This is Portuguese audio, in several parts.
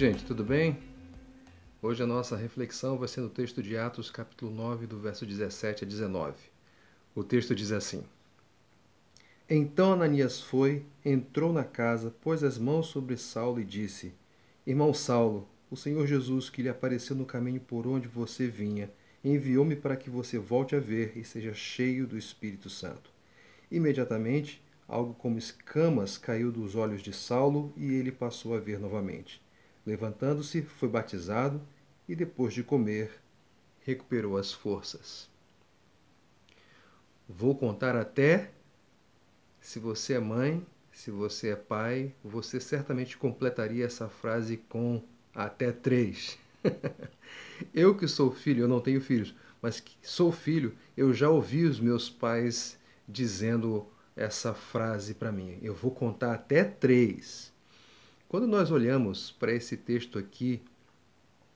gente, tudo bem? Hoje a nossa reflexão vai ser no texto de Atos, capítulo 9, do verso 17 a 19. O texto diz assim: Então Ananias foi, entrou na casa, pôs as mãos sobre Saulo e disse: Irmão Saulo, o Senhor Jesus, que lhe apareceu no caminho por onde você vinha, enviou-me para que você volte a ver e seja cheio do Espírito Santo. Imediatamente, algo como escamas caiu dos olhos de Saulo e ele passou a ver novamente. Levantando-se, foi batizado e, depois de comer, recuperou as forças. Vou contar até. Se você é mãe, se você é pai, você certamente completaria essa frase com até 3. Eu que sou filho, eu não tenho filhos, mas que sou filho, eu já ouvi os meus pais dizendo essa frase para mim. Eu vou contar até 3. Quando nós olhamos para esse texto aqui,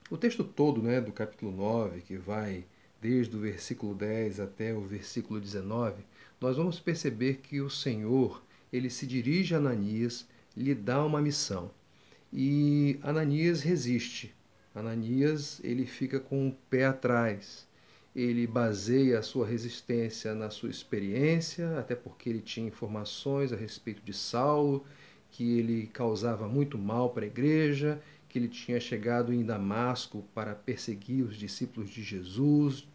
o texto todo, né, do capítulo 9, que vai desde o versículo 10 até o versículo 19, nós vamos perceber que o Senhor, ele se dirige a Ananias, lhe dá uma missão. E Ananias resiste. Ananias, ele fica com o pé atrás. Ele baseia a sua resistência na sua experiência, até porque ele tinha informações a respeito de Saulo, que ele causava muito mal para a igreja, que ele tinha chegado em Damasco para perseguir os discípulos de Jesus,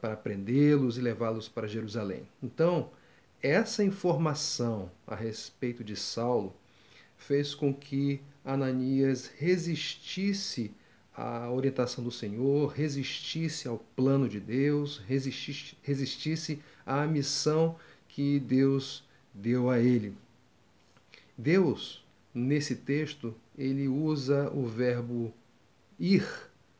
para prendê-los e levá-los para Jerusalém. Então, essa informação a respeito de Saulo fez com que Ananias resistisse à orientação do Senhor, resistisse ao plano de Deus, resistisse à missão que Deus deu a ele. Deus, nesse texto, ele usa o verbo ir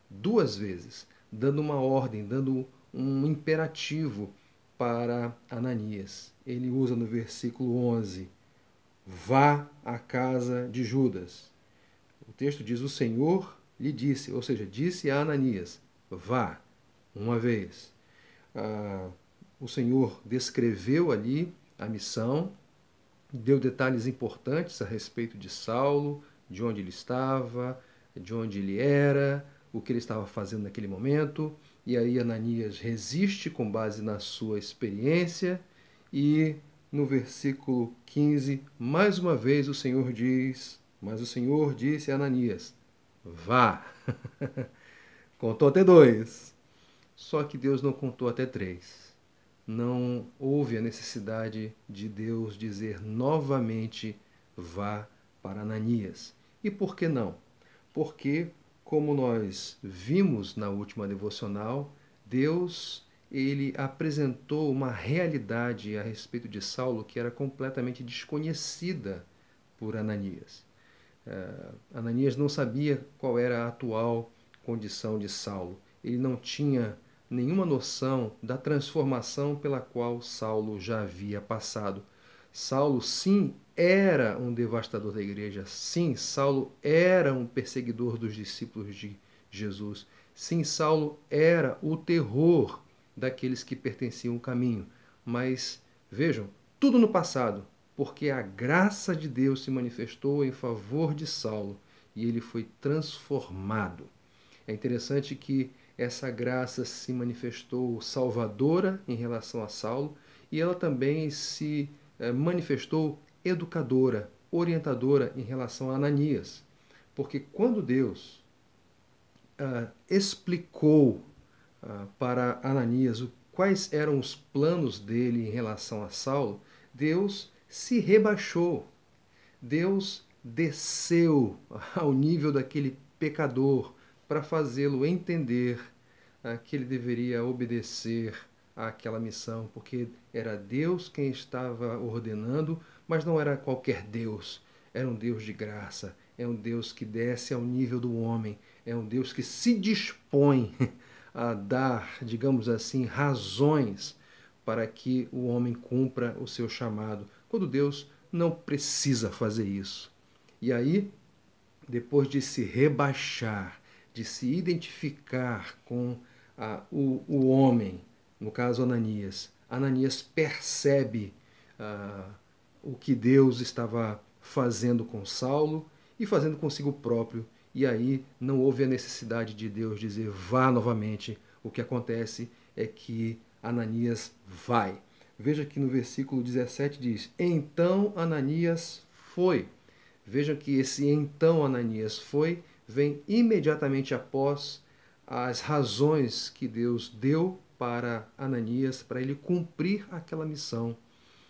2 vezes, dando uma ordem, dando um imperativo para Ananias. Ele usa no versículo 11: vá à casa de Judas. O texto diz: o Senhor lhe disse, ou seja, disse a Ananias: vá, uma vez. O Senhor descreveu ali a missão, deu detalhes importantes a respeito de Saulo, de onde ele estava, de onde ele era, o que ele estava fazendo naquele momento. E aí Ananias resiste com base na sua experiência e no versículo 15, mais uma vez o Senhor diz, mas o Senhor disse a Ananias: vá. Contou até 2. Só que Deus não contou até 3. Não houve a necessidade de Deus dizer novamente: vá para Ananias. E por que não? Porque, como nós vimos na última devocional, Deus, ele apresentou uma realidade a respeito de Saulo que era completamente desconhecida por Ananias. Ananias não sabia qual era a atual condição de Saulo. Ele não tinha nenhuma noção da transformação pela qual Saulo já havia passado. Saulo, sim, era um devastador da igreja. Sim, Saulo era um perseguidor dos discípulos de Jesus. Sim, Saulo era o terror daqueles que pertenciam ao caminho. Mas, vejam, tudo no passado, porque a graça de Deus se manifestou em favor de Saulo e ele foi transformado. É interessante que essa graça se manifestou salvadora em relação a Saulo e ela também se manifestou educadora, orientadora em relação a Ananias. Porque quando Deus explicou para Ananias quais eram os planos dele em relação a Saulo, Deus se rebaixou. Deus desceu ao nível daquele pecador para fazê-lo entender que ele deveria obedecer àquela missão, porque era Deus quem estava ordenando, mas não era qualquer Deus. Era um Deus de graça, é um Deus que desce ao nível do homem, é um Deus que se dispõe a dar, digamos assim, razões para que o homem cumpra o seu chamado, quando Deus não precisa fazer isso. E aí, depois de se rebaixar, de se identificar com o homem, no caso Ananias, Ananias percebe o que Deus estava fazendo com Saulo e fazendo consigo próprio. e aí não houve a necessidade de Deus dizer vá novamente. O que acontece é que Ananias vai. Veja que no versículo 17 diz: então Ananias foi. Veja que esse então Ananias foi vem imediatamente após as razões que Deus deu para Ananias, para ele cumprir aquela missão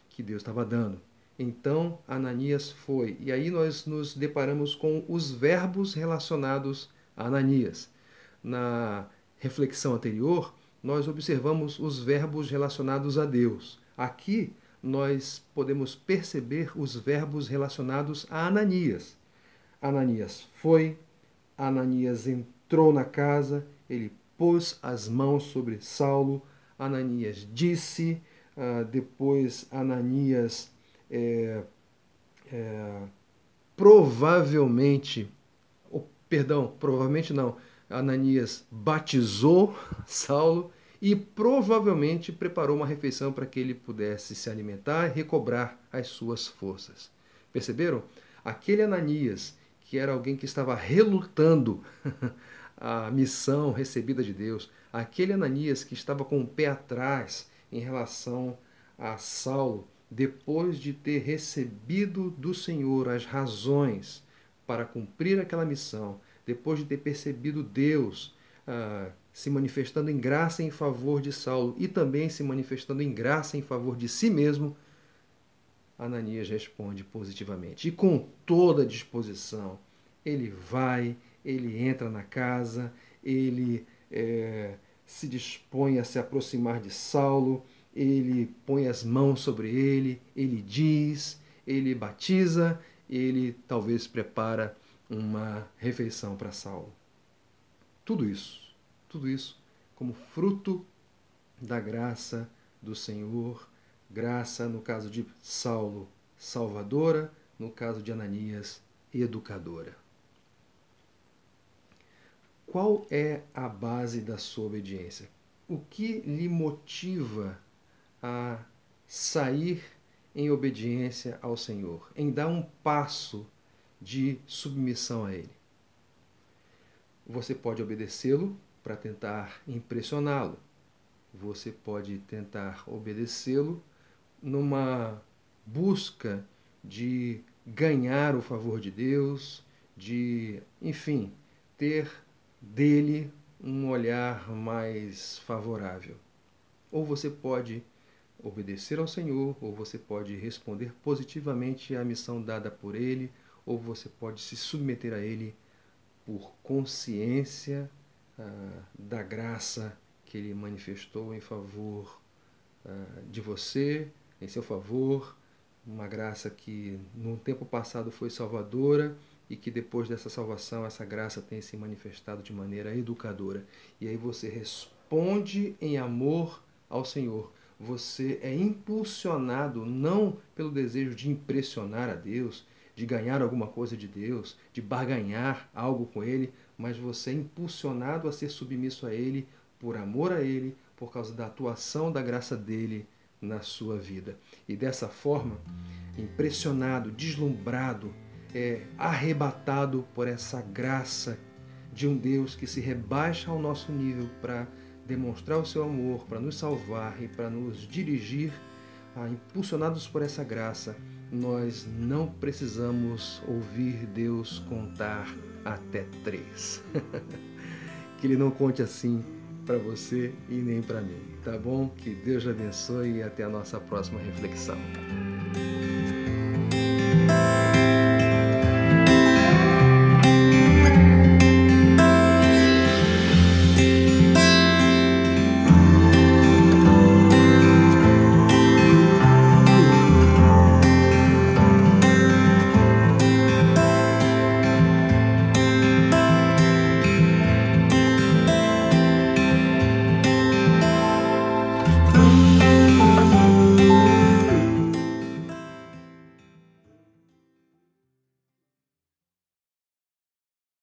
que Deus estava dando. Então Ananias foi. E aí nós nos deparamos com os verbos relacionados a Ananias. Na reflexão anterior, nós observamos os verbos relacionados a Deus. Aqui nós podemos perceber os verbos relacionados a Ananias. Ananias foi, Ananias entrou na casa, ele pôs as mãos sobre Saulo, Ananias disse, depois Ananias provavelmente, provavelmente não, Ananias batizou Saulo e provavelmente preparou uma refeição para que ele pudesse se alimentar e recobrar as suas forças. Perceberam? Aquele Ananias, que era alguém que estava relutando a missão recebida de Deus, aquele Ananias que estava com o pé atrás em relação a Saulo, depois de ter recebido do Senhor as razões para cumprir aquela missão, depois de ter percebido Deus se manifestando em graça em favor de Saulo e também se manifestando em graça em favor de si mesmo, Ananias responde positivamente. E com toda disposição, ele vai, ele entra na casa, ele se dispõe a se aproximar de Saulo, ele põe as mãos sobre ele diz, ele batiza, ele talvez prepara uma refeição para Saulo. Tudo isso como fruto da graça do Senhor, graça no caso de Saulo, salvadora, no caso de Ananias, educadora. Qual é a base da sua obediência? O que lhe motiva a sair em obediência ao Senhor, em dar um passo de submissão a Ele? Você pode obedecê-lo para tentar impressioná-lo. Você pode tentar obedecê-lo numa busca de ganhar o favor de Deus, de, enfim, ter dele um olhar mais favorável. Ou você pode obedecer ao Senhor, ou você pode responder positivamente à missão dada por Ele, ou você pode se submeter a Ele por consciência da graça que Ele manifestou em favor de você, em seu favor, uma graça que no tempo passado foi salvadora e que depois dessa salvação essa graça tem se manifestado de maneira educadora. E aí você responde em amor ao Senhor. Você é impulsionado não pelo desejo de impressionar a Deus, de ganhar alguma coisa de Deus, de barganhar algo com Ele, mas você é impulsionado a ser submisso a Ele, por amor a Ele, por causa da atuação da graça dEle na sua vida. E dessa forma, impressionado, deslumbrado, arrebatado por essa graça de um Deus que se rebaixa ao nosso nível para demonstrar o seu amor, para nos salvar e para nos dirigir, impulsionados por essa graça, nós não precisamos ouvir Deus contar até 3. Que Ele não conte assim para você e nem para mim, tá bom? Que Deus te abençoe e até a nossa próxima reflexão.